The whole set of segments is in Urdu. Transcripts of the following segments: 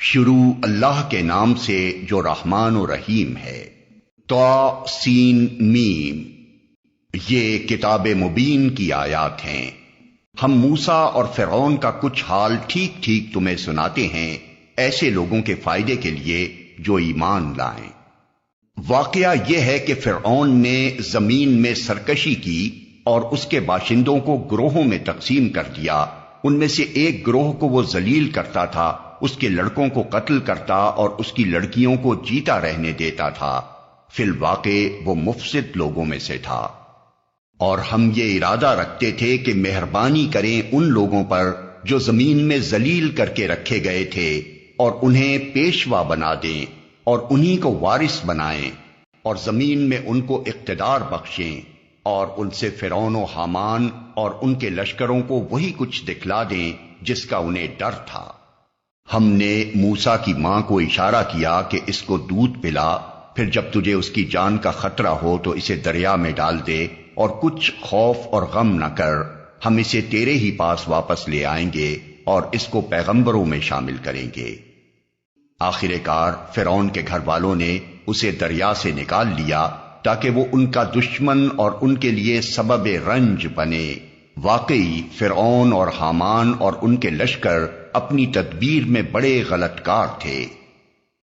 شروع اللہ کے نام سے جو رحمان و رحیم ہے۔ طا سین میم، یہ کتاب مبین کی آیات ہیں۔ ہم موسیٰ اور فرعون کا کچھ حال ٹھیک ٹھیک تمہیں سناتے ہیں، ایسے لوگوں کے فائدے کے لیے جو ایمان لائیں۔ واقعہ یہ ہے کہ فرعون نے زمین میں سرکشی کی اور اس کے باشندوں کو گروہوں میں تقسیم کر دیا۔ ان میں سے ایک گروہ کو وہ ذلیل کرتا تھا، اس کے لڑکوں کو قتل کرتا اور اس کی لڑکیوں کو جیتا رہنے دیتا تھا۔ فی الواقع وہ مفسد لوگوں میں سے تھا۔ اور ہم یہ ارادہ رکھتے تھے کہ مہربانی کریں ان لوگوں پر جو زمین میں ذلیل کر کے رکھے گئے تھے، اور انہیں پیشوا بنا دیں اور انہی کو وارث بنائیں، اور زمین میں ان کو اقتدار بخشیں، اور ان سے فرعون و حامان اور ان کے لشکروں کو وہی کچھ دکھلا دیں جس کا انہیں ڈر تھا۔ ہم نے موسیٰ کی ماں کو اشارہ کیا کہ اس کو دودھ پلا، پھر جب تجھے اس کی جان کا خطرہ ہو تو اسے دریا میں ڈال دے، اور کچھ خوف اور غم نہ کر، ہم اسے تیرے ہی پاس واپس لے آئیں گے اور اس کو پیغمبروں میں شامل کریں گے۔ آخر کار فرعون کے گھر والوں نے اسے دریا سے نکال لیا تاکہ وہ ان کا دشمن اور ان کے لیے سبب رنج بنے۔ واقعی فرعون اور حامان اور ان کے لشکر اپنی تدبیر میں بڑے غلط کار تھے۔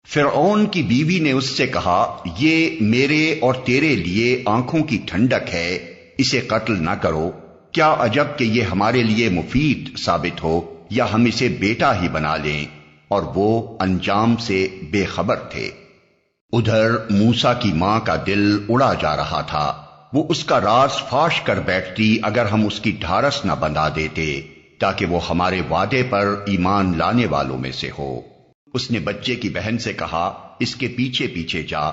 فرعون کی بیوی نے اس سے کہا، یہ میرے اور تیرے لیے آنکھوں کی ٹھنڈک ہے، اسے قتل نہ کرو۔ کیا عجب کہ یہ ہمارے لیے مفید ثابت ہو، یا ہم اسے بیٹا ہی بنا لیں۔ اور وہ انجام سے بے خبر تھے۔ ادھر موسیٰ کی ماں کا دل اڑا جا رہا تھا، وہ اس کا راز فاش کر بیٹھتی اگر ہم اس کی ڈھارس نہ بندھا دیتے تاکہ وہ ہمارے وعدے پر ایمان لانے والوں میں سے ہو۔ اس نے بچے کی بہن سے کہا، اس کے پیچھے پیچھے جا۔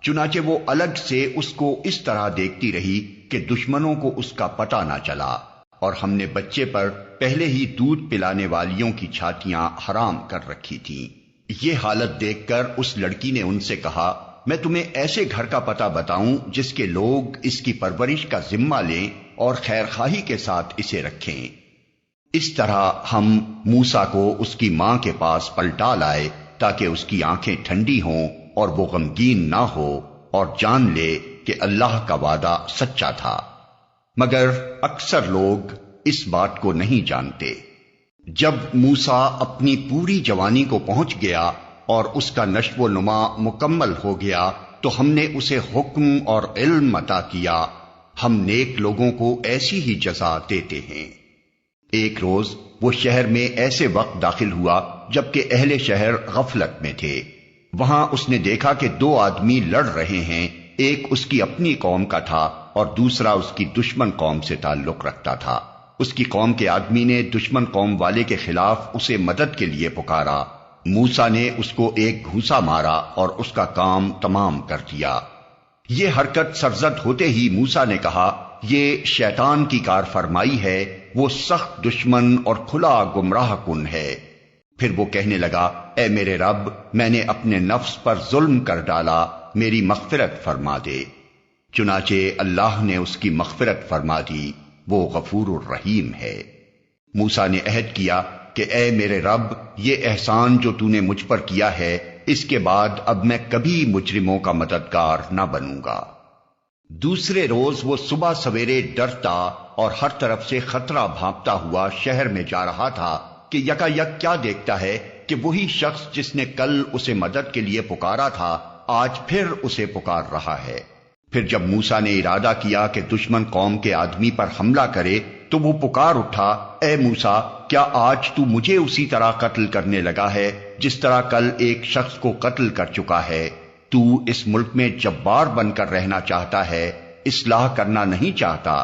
چنانچہ وہ الگ سے اس کو اس طرح دیکھتی رہی کہ دشمنوں کو اس کا پتہ نہ چلا، اور ہم نے بچے پر پہلے ہی دودھ پلانے والیوں کی چھاتیاں حرام کر رکھی تھیں۔ یہ حالت دیکھ کر اس لڑکی نے ان سے کہا، میں تمہیں ایسے گھر کا پتہ بتاؤں جس کے لوگ اس کی پرورش کا ذمہ لیں اور خیرخواہی کے ساتھ اسے رکھیں۔ اس طرح ہم موسیٰ کو اس کی ماں کے پاس پلٹا لائے تاکہ اس کی آنکھیں ٹھنڈی ہوں اور وہ غمگین نہ ہو اور جان لے کہ اللہ کا وعدہ سچا تھا۔ مگر اکثر لوگ اس بات کو نہیں جانتے۔ جب موسیٰ اپنی پوری جوانی کو پہنچ گیا اور اس کا نشو و نما مکمل ہو گیا تو ہم نے اسے حکم اور علم عطا کیا۔ ہم نیک لوگوں کو ایسی ہی جزا دیتے ہیں۔ ایک روز وہ شہر میں ایسے وقت داخل ہوا جبکہ اہل شہر غفلت میں تھے۔ وہاں اس نے دیکھا کہ دو آدمی لڑ رہے ہیں، ایک اس کی اپنی قوم کا تھا اور دوسرا اس کی دشمن قوم سے تعلق رکھتا تھا۔ اس کی قوم کے آدمی نے دشمن قوم والے کے خلاف اسے مدد کے لیے پکارا۔ موسیٰ نے اس کو ایک گھوسا مارا اور اس کا کام تمام کر دیا۔ یہ حرکت سرزد ہوتے ہی موسیٰ نے کہا، یہ شیطان کی کار فرمائی ہے، وہ سخت دشمن اور کھلا گمراہ کن ہے۔ پھر وہ کہنے لگا، اے میرے رب، میں نے اپنے نفس پر ظلم کر ڈالا، میری مغفرت فرما دے۔ چنانچہ اللہ نے اس کی مغفرت فرما دی، وہ غفور الرحیم ہے۔ موسیٰ نے عہد کیا کہ اے میرے رب، یہ احسان جو تو نے مجھ پر کیا ہے، اس کے بعد اب میں کبھی مجرموں کا مددگار نہ بنوں گا۔ دوسرے روز وہ صبح سویرے ڈرتا اور ہر طرف سے خطرہ بھانپتا ہوا شہر میں جا رہا تھا کہ یکا یک کیا دیکھتا ہے کہ وہی شخص جس نے کل اسے مدد کے لیے پکارا تھا آج پھر اسے پکار رہا ہے۔ پھر جب موسیٰ نے ارادہ کیا کہ دشمن قوم کے آدمی پر حملہ کرے تو وہ پکار اٹھا، اے موسیٰ، کیا آج تو مجھے اسی طرح قتل کرنے لگا ہے جس طرح کل ایک شخص کو قتل کر چکا ہے؟ تو اس ملک میں جبار بن کر رہنا چاہتا ہے، اصلاح کرنا نہیں چاہتا۔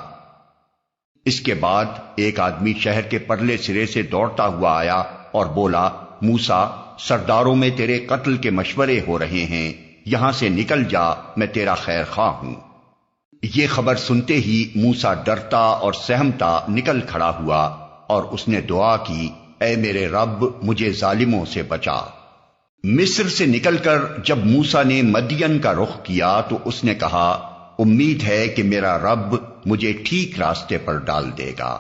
اس کے بعد ایک آدمی شہر کے پرلے سرے سے دوڑتا ہوا آیا اور بولا، موسیٰ، سرداروں میں تیرے قتل کے مشورے ہو رہے ہیں، یہاں سے نکل جا، میں تیرا خیر خواہ ہوں۔ یہ خبر سنتے ہی موسیٰ ڈرتا اور سہمتا نکل کھڑا ہوا اور اس نے دعا کی، اے میرے رب، مجھے ظالموں سے بچا۔ مصر سے نکل کر جب موسیٰ نے مدین کا رخ کیا تو اس نے کہا، امید ہے کہ میرا رب مجھے ٹھیک راستے پر ڈال دے گا۔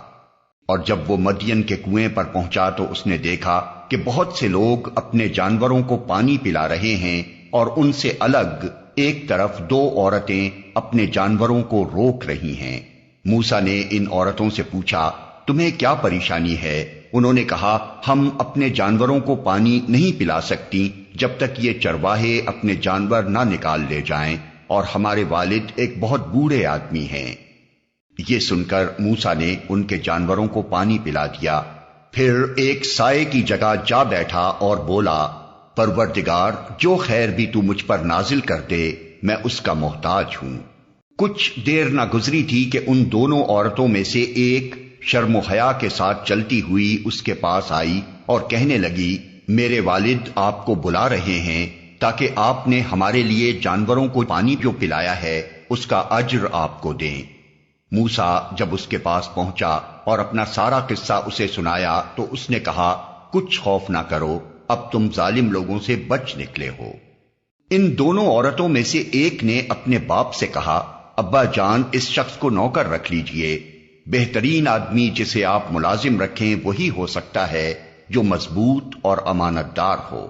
اور جب وہ مدین کے کنویں پر پہنچا تو اس نے دیکھا کہ بہت سے لوگ اپنے جانوروں کو پانی پلا رہے ہیں اور ان سے الگ ایک طرف 2 عورتیں اپنے جانوروں کو روک رہی ہیں۔ موسیٰ نے ان عورتوں سے پوچھا، تمہیں کیا پریشانی ہے؟ انہوں نے کہا، ہم اپنے جانوروں کو پانی نہیں پلا سکتی جب تک یہ چرواہے اپنے جانور نہ نکال لے جائیں، اور ہمارے والد ایک بہت بوڑھے آدمی ہیں۔ یہ سن کر موسیٰ نے ان کے جانوروں کو پانی پلا دیا، پھر ایک سائے کی جگہ جا بیٹھا اور بولا، پروردگار، جو خیر بھی تو مجھ پر نازل کر دے میں اس کا محتاج ہوں۔ کچھ دیر نہ گزری تھی کہ ان دونوں عورتوں میں سے ایک شرم و حیا کے ساتھ چلتی ہوئی اس کے پاس آئی اور کہنے لگی، میرے والد آپ کو بلا رہے ہیں تاکہ آپ نے ہمارے لیے جانوروں کو پانی جو پلایا ہے اس کا اجر آپ کو دیں۔ موسیٰ جب اس کے پاس پہنچا اور اپنا سارا قصہ اسے سنایا تو اس نے کہا، کچھ خوف نہ کرو، اب تم ظالم لوگوں سے بچ نکلے ہو۔ ان دونوں عورتوں میں سے ایک نے اپنے باپ سے کہا، ابا جان، اس شخص کو نوکر رکھ لیجئے، بہترین آدمی جسے آپ ملازم رکھیں وہی ہو سکتا ہے جو مضبوط اور امانت دار ہو۔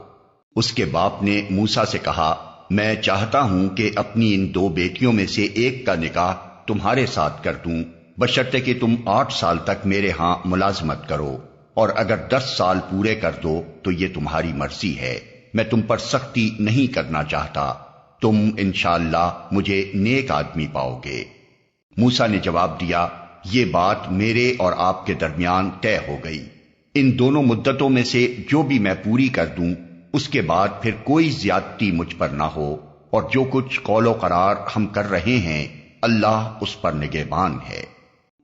اس کے باپ نے موسیٰ سے کہا، میں چاہتا ہوں کہ اپنی ان 2 بیٹیوں میں سے ایک کا نکاح تمہارے ساتھ کر دوں، بشرطے کہ تم 8 سال تک میرے ہاں ملازمت کرو، اور اگر 10 سال پورے کر دو تو یہ تمہاری مرضی ہے، میں تم پر سختی نہیں کرنا چاہتا، تم انشاءاللہ مجھے نیک آدمی پاؤ گے۔ موسیٰ نے جواب دیا، یہ بات میرے اور آپ کے درمیان طے ہو گئی، ان دونوں مدتوں میں سے جو بھی میں پوری کر دوں اس کے بعد پھر کوئی زیادتی مجھ پر نہ ہو، اور جو کچھ قول و قرار ہم کر رہے ہیں اللہ اس پر نگہبان ہے۔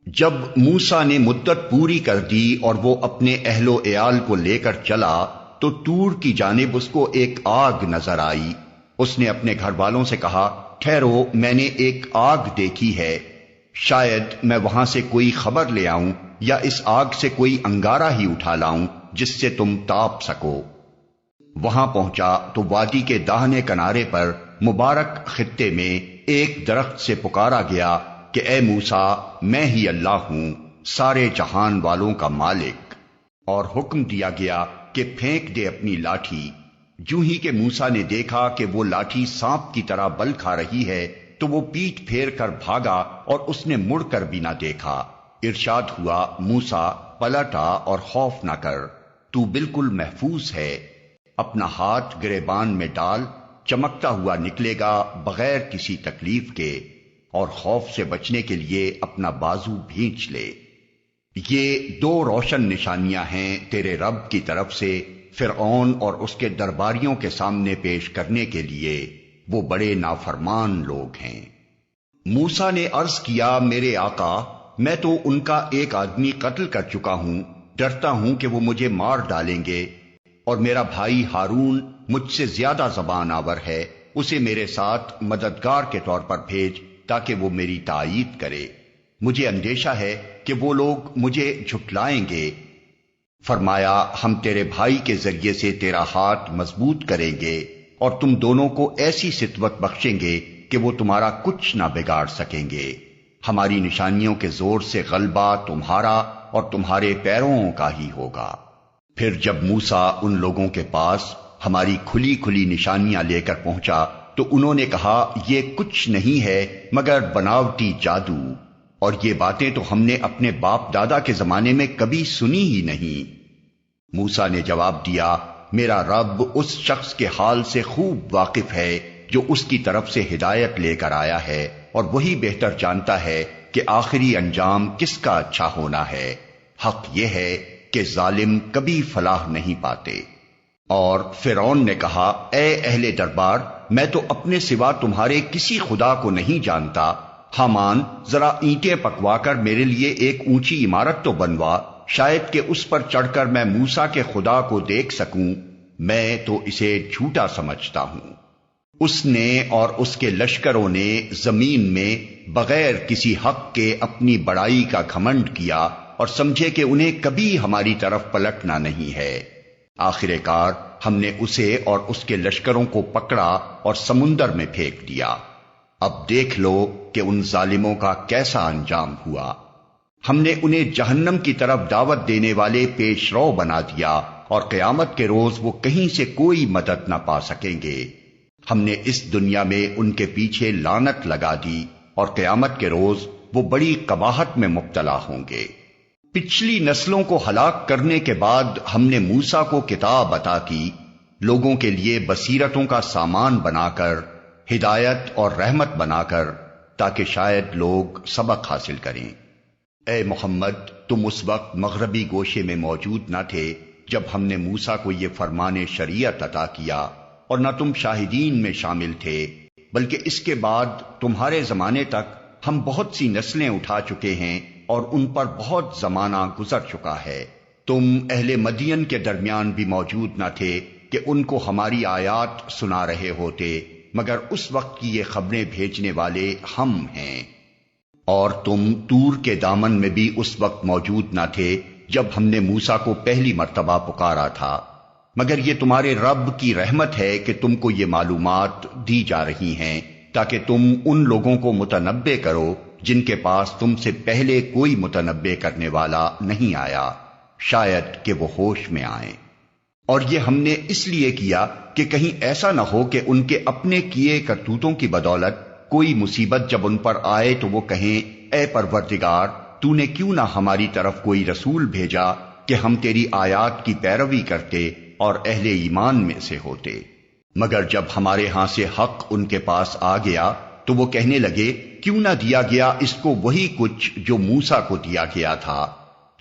جب موسیٰ نے مدت پوری کر دی اور وہ اپنے اہل و عیال کو لے کر چلا تو طور کی جانب اس کو ایک آگ نظر آئی۔ اس نے اپنے گھر والوں سے کہا، ٹھہرو، میں نے ایک آگ دیکھی ہے، شاید میں وہاں سے کوئی خبر لے آؤں یا اس آگ سے کوئی انگارہ ہی اٹھا لاؤں جس سے تم تاپ سکو۔ وہاں پہنچا تو وادی کے داہنے کنارے پر مبارک خطے میں ایک درخت سے پکارا گیا کہ اے موسیٰ، میں ہی اللہ ہوں، سارے جہان والوں کا مالک، اور حکم دیا گیا کہ پھینک دے اپنی لاٹھی۔ جو ہی کہ موسیٰ نے دیکھا کہ وہ لاٹھی سانپ کی طرح بل کھا رہی ہے تو وہ پیٹ پھیر کر بھاگا اور اس نے مڑ کر بھی نہ دیکھا۔ ارشاد ہوا، موسیٰ پلٹا اور خوف نہ کر، تو بالکل محفوظ ہے، اپنا ہاتھ گریبان میں ڈال، چمکتا ہوا نکلے گا بغیر کسی تکلیف کے، اور خوف سے بچنے کے لیے اپنا بازو بھینچ لے۔ یہ 2 روشن نشانیاں ہیں تیرے رب کی طرف سے فرعون اور اس کے درباریوں کے سامنے پیش کرنے کے لیے، وہ بڑے نافرمان لوگ ہیں۔ موسیٰ نے عرض کیا، میرے آقا، میں تو ان کا ایک آدمی قتل کر چکا ہوں، ڈرتا ہوں کہ وہ مجھے مار ڈالیں گے، اور میرا بھائی ہارون مجھ سے زیادہ زبان آور ہے، اسے میرے ساتھ مددگار کے طور پر بھیج تاکہ وہ میری تائید کرے، مجھے اندیشہ ہے کہ وہ لوگ مجھے جھٹلائیں گے۔ فرمایا، ہم تیرے بھائی کے ذریعے سے تیرا ہاتھ مضبوط کریں گے اور تم دونوں کو ایسی ستوت بخشیں گے کہ وہ تمہارا کچھ نہ بگاڑ سکیں گے، ہماری نشانیوں کے زور سے غلبہ تمہارا اور تمہارے پیروں کا ہی ہوگا۔ پھر جب موسیٰ ان لوگوں کے پاس ہماری کھلی کھلی نشانیاں لے کر پہنچا تو انہوں نے کہا، یہ کچھ نہیں ہے مگر بناوٹی جادو، اور یہ باتیں تو ہم نے اپنے باپ دادا کے زمانے میں کبھی سنی ہی نہیں۔ موسیٰ نے جواب دیا، میرا رب اس شخص کے حال سے خوب واقف ہے جو اس کی طرف سے ہدایت لے کر آیا ہے، اور وہی بہتر جانتا ہے کہ آخری انجام کس کا اچھا ہونا ہے۔ حق یہ ہے کہ ظالم کبھی فلاح نہیں پاتے۔ اور فرعون نے کہا، اے اہل دربار، میں تو اپنے سوا تمہارے کسی خدا کو نہیں جانتا، حامان ذرا اینٹیں پکوا کر میرے لیے ایک اونچی عمارت تو بنوا، شاید کہ اس پر چڑھ کر میں موسیٰ کے خدا کو دیکھ سکوں، میں تو اسے جھوٹا سمجھتا ہوں۔ اس نے اور اس کے لشکروں نے زمین میں بغیر کسی حق کے اپنی بڑائی کا گھمنڈ کیا اور سمجھے کہ انہیں کبھی ہماری طرف پلٹنا نہیں ہے۔ آخر کار ہم نے اسے اور اس کے لشکروں کو پکڑا اور سمندر میں پھینک دیا۔ اب دیکھ لو کہ ان ظالموں کا کیسا انجام ہوا۔ ہم نے انہیں جہنم کی طرف دعوت دینے والے پیش رو بنا دیا اور قیامت کے روز وہ کہیں سے کوئی مدد نہ پا سکیں گے۔ ہم نے اس دنیا میں ان کے پیچھے لعنت لگا دی اور قیامت کے روز وہ بڑی قباحت میں مبتلا ہوں گے۔ پچھلی نسلوں کو ہلاک کرنے کے بعد ہم نے موسیٰ کو کتاب عطا کی، لوگوں کے لیے بصیرتوں کا سامان بنا کر، ہدایت اور رحمت بنا کر، تاکہ شاید لوگ سبق حاصل کریں۔ اے محمد، تم اس وقت مغربی گوشے میں موجود نہ تھے جب ہم نے موسیٰ کو یہ فرمان شریعت عطا کیا، اور نہ تم شاہدین میں شامل تھے، بلکہ اس کے بعد تمہارے زمانے تک ہم بہت سی نسلیں اٹھا چکے ہیں اور ان پر بہت زمانہ گزر چکا ہے۔ تم اہل مدین کے درمیان بھی موجود نہ تھے کہ ان کو ہماری آیات سنا رہے ہوتے، مگر اس وقت کی یہ خبریں بھیجنے والے ہم ہیں۔ اور تم طور کے دامن میں بھی اس وقت موجود نہ تھے جب ہم نے موسیٰ کو پہلی مرتبہ پکارا تھا، مگر یہ تمہارے رب کی رحمت ہے کہ تم کو یہ معلومات دی جا رہی ہیں تاکہ تم ان لوگوں کو متنبع کرو جن کے پاس تم سے پہلے کوئی متنبع کرنے والا نہیں آیا، شاید کہ وہ ہوش میں آئیں۔ اور یہ ہم نے اس لیے کیا کہ کہیں ایسا نہ ہو کہ ان کے اپنے کیے کرتوتوں کی بدولت کوئی مصیبت جب ان پر آئے تو وہ کہیں، اے پروردگار، تو نے کیوں نہ ہماری طرف کوئی رسول بھیجا کہ ہم تیری آیات کی پیروی کرتے اور اہل ایمان میں سے ہوتے۔ مگر جب ہمارے ہاں سے حق ان کے پاس آ گیا تو وہ کہنے لگے، کیوں نہ دیا گیا اس کو وہی کچھ جو موسیٰ کو دیا گیا تھا؟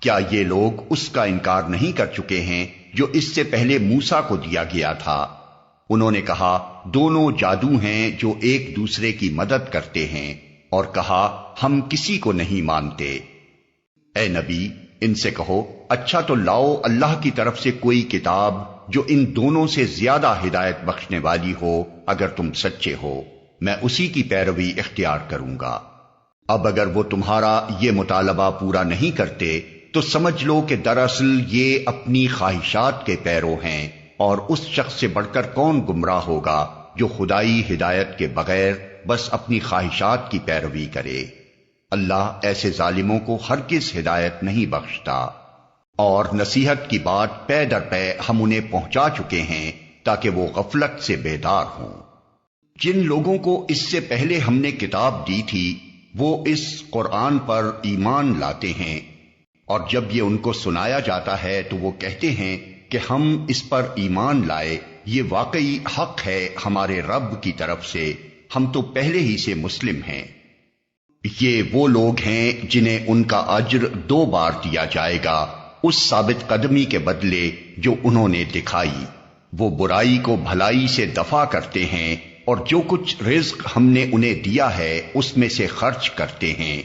کیا یہ لوگ اس کا انکار نہیں کر چکے ہیں جو اس سے پہلے موسیٰ کو دیا گیا تھا؟ انہوں نے کہا، دونوں جادو ہیں جو ایک دوسرے کی مدد کرتے ہیں، اور کہا، ہم کسی کو نہیں مانتے۔ اے نبی، ان سے کہو، اچھا تو لاؤ اللہ کی طرف سے کوئی کتاب جو ان دونوں سے زیادہ ہدایت بخشنے والی ہو، اگر تم سچے ہو، میں اسی کی پیروی اختیار کروں گا۔ اب اگر وہ تمہارا یہ مطالبہ پورا نہیں کرتے تو سمجھ لو کہ دراصل یہ اپنی خواہشات کے پیرو ہیں، اور اس شخص سے بڑھ کر کون گمراہ ہوگا جو خدائی ہدایت کے بغیر بس اپنی خواہشات کی پیروی کرے۔ اللہ ایسے ظالموں کو ہرگز ہدایت نہیں بخشتا۔ اور نصیحت کی بات پے در پے ہم انہیں پہنچا چکے ہیں تاکہ وہ غفلت سے بیدار ہوں۔ جن لوگوں کو اس سے پہلے ہم نے کتاب دی تھی وہ اس قرآن پر ایمان لاتے ہیں، اور جب یہ ان کو سنایا جاتا ہے تو وہ کہتے ہیں کہ ہم اس پر ایمان لائے، یہ واقعی حق ہے ہمارے رب کی طرف سے، ہم تو پہلے ہی سے مسلم ہیں۔ یہ وہ لوگ ہیں جنہیں ان کا اجر 2 بار دیا جائے گا اس ثابت قدمی کے بدلے جو انہوں نے دکھائی۔ وہ برائی کو بھلائی سے دفع کرتے ہیں، اور جو کچھ رزق ہم نے انہیں دیا ہے اس میں سے خرچ کرتے ہیں۔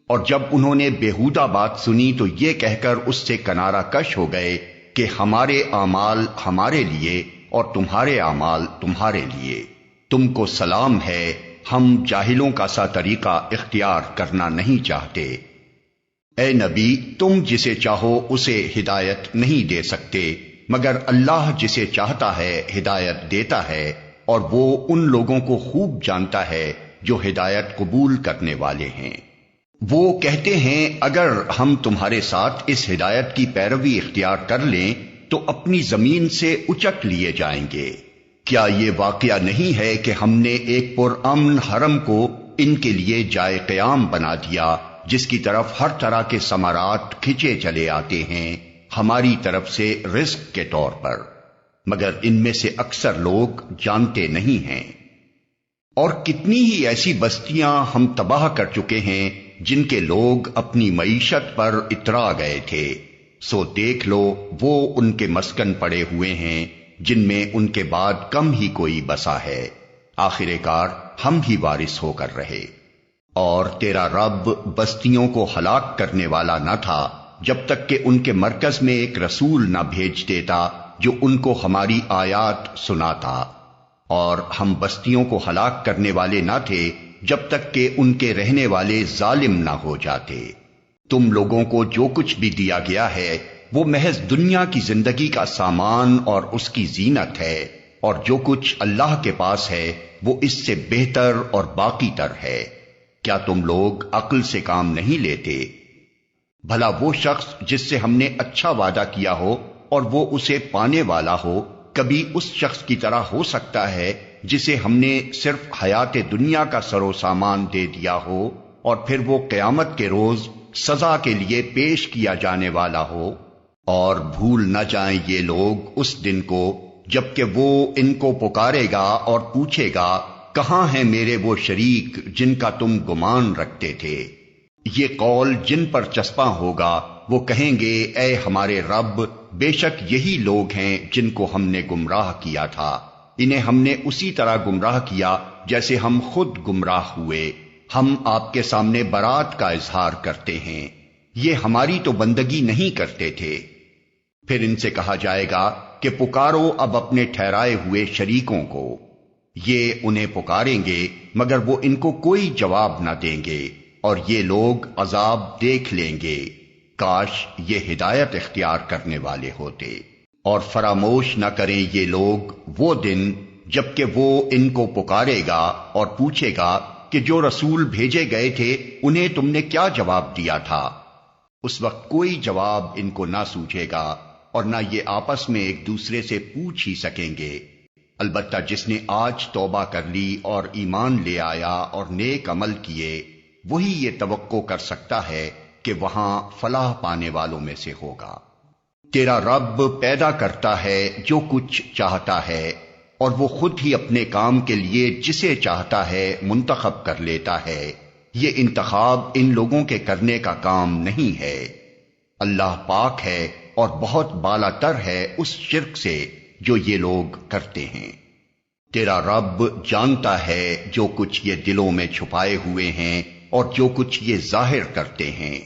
اور جب انہوں نے بیہودہ بات سنی تو یہ کہہ کر اس سے کنارہ کش ہو گئے کہ ہمارے اعمال ہمارے لیے اور تمہارے اعمال تمہارے لیے، تم کو سلام ہے، ہم جاہلوں کا سا طریقہ اختیار کرنا نہیں چاہتے۔ اے نبی، تم جسے چاہو اسے ہدایت نہیں دے سکتے، مگر اللہ جسے چاہتا ہے ہدایت دیتا ہے، اور وہ ان لوگوں کو خوب جانتا ہے جو ہدایت قبول کرنے والے ہیں۔ وہ کہتے ہیں، اگر ہم تمہارے ساتھ اس ہدایت کی پیروی اختیار کر لیں تو اپنی زمین سے اچک لیے جائیں گے۔ کیا یہ واقعہ نہیں ہے کہ ہم نے ایک پرامن حرم کو ان کے لیے جائے قیام بنا دیا، جس کی طرف ہر طرح کے ثمرات کھنچے چلے آتے ہیں ہماری طرف سے رزق کے طور پر، مگر ان میں سے اکثر لوگ جانتے نہیں ہیں۔ اور کتنی ہی ایسی بستیاں ہم تباہ کر چکے ہیں جن کے لوگ اپنی معیشت پر اترا گئے تھے، سو دیکھ لو وہ ان کے مسکن پڑے ہوئے ہیں جن میں ان کے بعد کم ہی کوئی بسا ہے، آخر کار ہم ہی وارث ہو کر رہے۔ اور تیرا رب بستیوں کو ہلاک کرنے والا نہ تھا جب تک کہ ان کے مرکز میں ایک رسول نہ بھیج دیتا جو ان کو ہماری آیات سناتا، اور ہم بستیوں کو ہلاک کرنے والے نہ تھے جب تک کہ ان کے رہنے والے ظالم نہ ہو جاتے۔ تم لوگوں کو جو کچھ بھی دیا گیا ہے وہ محض دنیا کی زندگی کا سامان اور اس کی زینت ہے، اور جو کچھ اللہ کے پاس ہے وہ اس سے بہتر اور باقی تر ہے۔ کیا تم لوگ عقل سے کام نہیں لیتے؟ بھلا وہ شخص جس سے ہم نے اچھا وعدہ کیا ہو اور وہ اسے پانے والا ہو، کبھی اس شخص کی طرح ہو سکتا ہے جسے ہم نے صرف حیات دنیا کا سر و سامان دے دیا ہو اور پھر وہ قیامت کے روز سزا کے لیے پیش کیا جانے والا ہو؟ اور بھول نہ جائیں یہ لوگ اس دن کو جبکہ وہ ان کو پکارے گا اور پوچھے گا، کہاں ہیں میرے وہ شریک جن کا تم گمان رکھتے تھے؟ یہ قول جن پر چسپاں ہوگا وہ کہیں گے، اے ہمارے رب، بے شک یہی لوگ ہیں جن کو ہم نے گمراہ کیا تھا، انہیں ہم نے اسی طرح گمراہ کیا جیسے ہم خود گمراہ ہوئے، ہم آپ کے سامنے برات کا اظہار کرتے ہیں، یہ ہماری تو بندگی نہیں کرتے تھے۔ پھر ان سے کہا جائے گا کہ پکارو اب اپنے ٹھہرائے ہوئے شریکوں کو، یہ انہیں پکاریں گے مگر وہ ان کو کوئی جواب نہ دیں گے، اور یہ لوگ عذاب دیکھ لیں گے، کاش یہ ہدایت اختیار کرنے والے ہوتے۔ اور فراموش نہ کریں یہ لوگ وہ دن جبکہ وہ ان کو پکارے گا اور پوچھے گا کہ جو رسول بھیجے گئے تھے انہیں تم نے کیا جواب دیا تھا؟ اس وقت کوئی جواب ان کو نہ سوچے گا اور نہ یہ آپس میں ایک دوسرے سے پوچھ ہی سکیں گے۔ البتہ جس نے آج توبہ کر لی اور ایمان لے آیا اور نیک عمل کیے، وہی یہ توقع کر سکتا ہے کہ وہاں فلاح پانے والوں میں سے ہوگا۔ تیرا رب پیدا کرتا ہے جو کچھ چاہتا ہے، اور وہ خود ہی اپنے کام کے لیے جسے چاہتا ہے منتخب کر لیتا ہے، یہ انتخاب ان لوگوں کے کرنے کا کام نہیں ہے۔ اللہ پاک ہے اور بہت بالا تر ہے اس شرک سے جو یہ لوگ کرتے ہیں۔ تیرا رب جانتا ہے جو کچھ یہ دلوں میں چھپائے ہوئے ہیں اور جو کچھ یہ ظاہر کرتے ہیں۔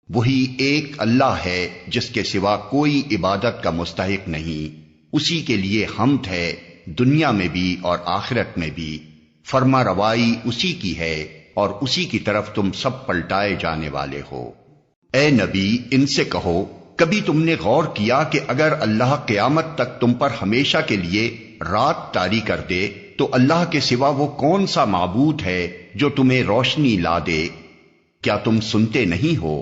وہی ایک اللہ ہے جس کے سوا کوئی عبادت کا مستحق نہیں، اسی کے لیے حمد ہے دنیا میں بھی اور آخرت میں بھی، فرما روائی اسی کی ہے اور اسی کی طرف تم سب پلٹائے جانے والے ہو۔ اے نبی، ان سے کہو، کبھی تم نے غور کیا کہ اگر اللہ قیامت تک تم پر ہمیشہ کے لیے رات طاری کر دے تو اللہ کے سوا وہ کون سا معبود ہے جو تمہیں روشنی لا دے؟ کیا تم سنتے نہیں ہو؟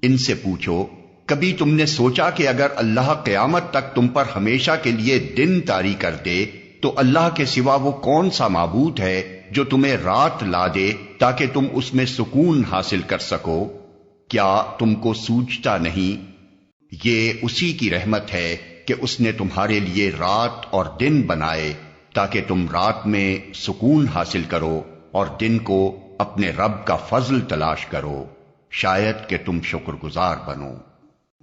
ان سے پوچھو، کبھی تم نے سوچا کہ اگر اللہ قیامت تک تم پر ہمیشہ کے لیے دن طاری کر دے تو اللہ کے سوا وہ کون سا معبود ہے جو تمہیں رات لا دے تاکہ تم اس میں سکون حاصل کر سکو؟ کیا تم کو سوچتا نہیں؟ یہ اسی کی رحمت ہے کہ اس نے تمہارے لیے رات اور دن بنائے تاکہ تم رات میں سکون حاصل کرو اور دن کو اپنے رب کا فضل تلاش کرو، شاید کہ تم شکر گزار بنو۔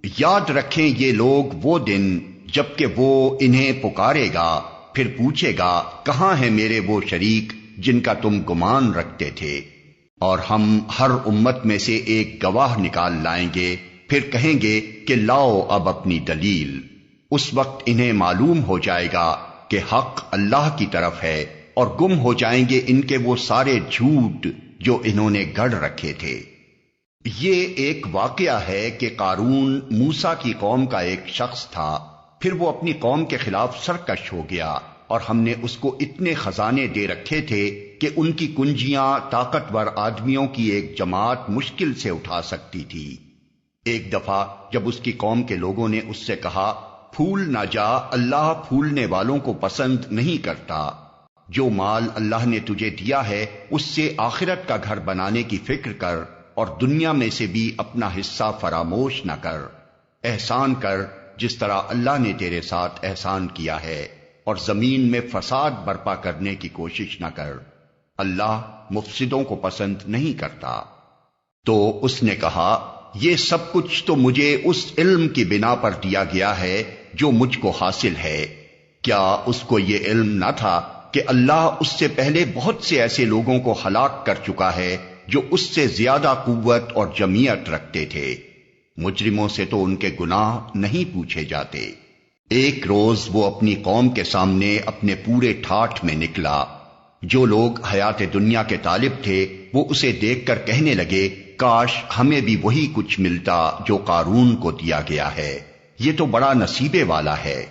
یاد رکھیں یہ لوگ وہ دن جبکہ وہ انہیں پکارے گا، پھر پوچھے گا، کہاں ہیں میرے وہ شریک جن کا تم گمان رکھتے تھے؟ اور ہم ہر امت میں سے ایک گواہ نکال لائیں گے، پھر کہیں گے کہ لاؤ اب اپنی دلیل۔ اس وقت انہیں معلوم ہو جائے گا کہ حق اللہ کی طرف ہے، اور گم ہو جائیں گے ان کے وہ سارے جھوٹ جو انہوں نے گڑھ رکھے تھے۔ یہ ایک واقعہ ہے کہ قارون موسیٰ کی قوم کا ایک شخص تھا، پھر وہ اپنی قوم کے خلاف سرکش ہو گیا، اور ہم نے اس کو اتنے خزانے دے رکھے تھے کہ ان کی کنجیاں طاقتور آدمیوں کی ایک جماعت مشکل سے اٹھا سکتی تھی۔ ایک دفعہ جب اس کی قوم کے لوگوں نے اس سے کہا، پھول نہ جا، اللہ پھولنے والوں کو پسند نہیں کرتا، جو مال اللہ نے تجھے دیا ہے اس سے آخرت کا گھر بنانے کی فکر کر، اور دنیا میں سے بھی اپنا حصہ فراموش نہ کر، احسان کر جس طرح اللہ نے تیرے ساتھ احسان کیا ہے، اور زمین میں فساد برپا کرنے کی کوشش نہ کر، اللہ مفسدوں کو پسند نہیں کرتا۔ تو اس نے کہا، یہ سب کچھ تو مجھے اس علم کی بنا پر دیا گیا ہے جو مجھ کو حاصل ہے۔ کیا اس کو یہ علم نہ تھا کہ اللہ اس سے پہلے بہت سے ایسے لوگوں کو ہلاک کر چکا ہے جو اس سے زیادہ قوت اور جمعیت رکھتے تھے؟ مجرموں سے تو ان کے گناہ نہیں پوچھے جاتے۔ ایک روز وہ اپنی قوم کے سامنے اپنے پورے ٹھاٹھ میں نکلا۔ جو لوگ حیات دنیا کے طالب تھے وہ اسے دیکھ کر کہنے لگے، کاش ہمیں بھی وہی کچھ ملتا جو قارون کو دیا گیا ہے، یہ تو بڑا نصیبے والا ہے۔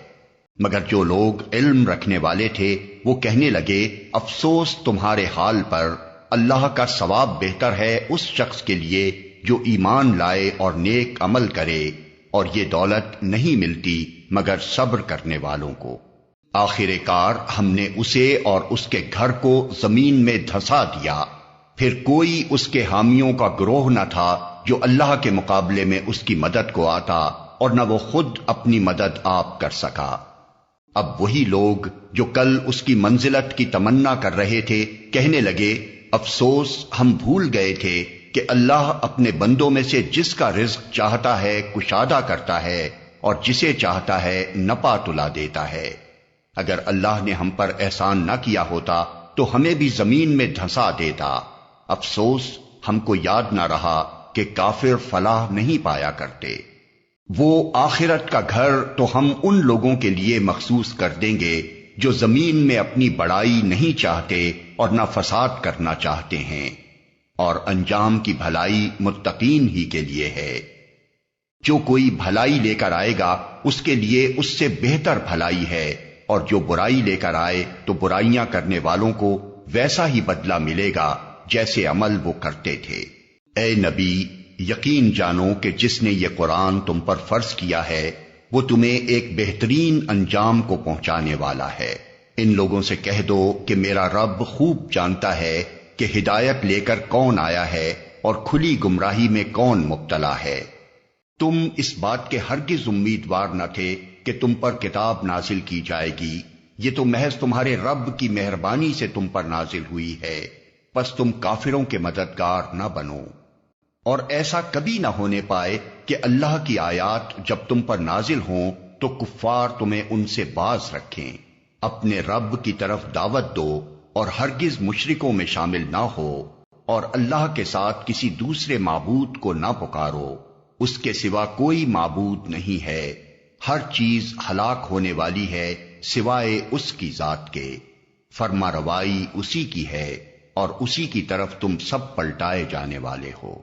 مگر جو لوگ علم رکھنے والے تھے وہ کہنے لگے، افسوس تمہارے حال پر، اللہ کا ثواب بہتر ہے اس شخص کے لیے جو ایمان لائے اور نیک عمل کرے، اور یہ دولت نہیں ملتی مگر صبر کرنے والوں کو۔ آخر کار ہم نے اسے اور اس کے گھر کو زمین میں دھسا دیا، پھر کوئی اس کے حامیوں کا گروہ نہ تھا جو اللہ کے مقابلے میں اس کی مدد کو آتا، اور نہ وہ خود اپنی مدد آپ کر سکا۔ اب وہی لوگ جو کل اس کی منزلت کی تمنا کر رہے تھے کہنے لگے، افسوس ہم بھول گئے تھے کہ اللہ اپنے بندوں میں سے جس کا رزق چاہتا ہے کشادہ کرتا ہے اور جسے چاہتا ہے نپا تلا دیتا ہے۔ اگر اللہ نے ہم پر احسان نہ کیا ہوتا تو ہمیں بھی زمین میں دھسا دیتا۔ افسوس ہم کو یاد نہ رہا کہ کافر فلاح نہیں پایا کرتے۔ وہ آخرت کا گھر تو ہم ان لوگوں کے لیے مخصوص کر دیں گے جو زمین میں اپنی بڑائی نہیں چاہتے اور نہ فساد کرنا چاہتے ہیں، اور انجام کی بھلائی متقین ہی کے لیے ہے۔ جو کوئی بھلائی لے کر آئے گا اس کے لیے اس سے بہتر بھلائی ہے، اور جو برائی لے کر آئے تو برائیاں کرنے والوں کو ویسا ہی بدلہ ملے گا جیسے عمل وہ کرتے تھے۔ اے نبی، یقین جانو کہ جس نے یہ قرآن تم پر فرض کیا ہے وہ تمہیں ایک بہترین انجام کو پہنچانے والا ہے۔ ان لوگوں سے کہہ دو کہ میرا رب خوب جانتا ہے کہ ہدایت لے کر کون آیا ہے اور کھلی گمراہی میں کون مبتلا ہے۔ تم اس بات کے ہرگز امیدوار نہ تھے کہ تم پر کتاب نازل کی جائے گی، یہ تو محض تمہارے رب کی مہربانی سے تم پر نازل ہوئی ہے، پس تم کافروں کے مددگار نہ بنو۔ اور ایسا کبھی نہ ہونے پائے کہ اللہ کی آیات جب تم پر نازل ہوں تو کفار تمہیں ان سے باز رکھیں۔ اپنے رب کی طرف دعوت دو اور ہرگز مشرکوں میں شامل نہ ہو، اور اللہ کے ساتھ کسی دوسرے معبود کو نہ پکارو، اس کے سوا کوئی معبود نہیں ہے، ہر چیز ہلاک ہونے والی ہے سوائے اس کی ذات کے، فرما روائی اسی کی ہے اور اسی کی طرف تم سب پلٹائے جانے والے ہو۔